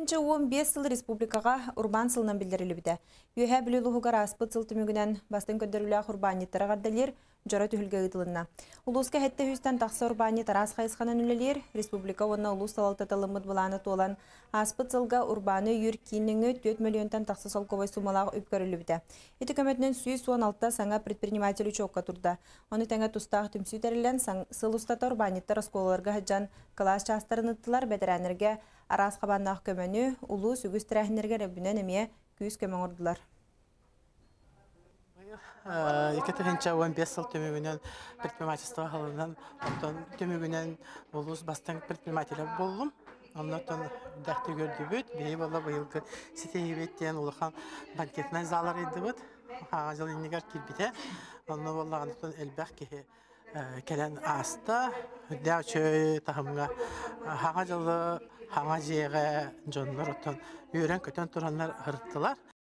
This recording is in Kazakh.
2015 сыл республикаға урбан сылынан білдірілі біді. Үйе білілуғығар аспыт сыл түмігінен бастың көндіріліғ урбаниттары ғардалер жора түхілге ұйтылына. Улуысқа хетті хүстен тақсы урбанит арас қайысқанын үлелер, республика онына улус салалтаталымыд бұланы толан аспыт сылға урбаны үйір кейініңі 4 миллионтан тақсы солковой сумалағы үпкөрілі біді. Еті көметінен сүйі суан алтта саңа предпринимателі чоққа тұрды. Оны тәңі тұстағы түмсүй тәрілен сыл ұстата урбаниттар осколаларға хаджан класс частарын ұттылар бәдірәнерге арас қабаннақ көмені улу сүгіз тірәхінерге рәбінен әме күйіз көмен ұрдылар. 2015 сыл төмегінен предпринимательство ғалынан, төмегінен улус бастан предпринимателі болдым. Оннан дәқті көрді бүт, бейі бола бұйылғы сетейі беттен улыған банкетмен залар еді бүт. Жыл енегер келбеті, онны болағандықтан әлбәқ кеге кәлін аста, үдді өчі тағымға хаңа жылы, хаңа жеға жонлар өттен үйрен көтен тұранлар ұрттылар.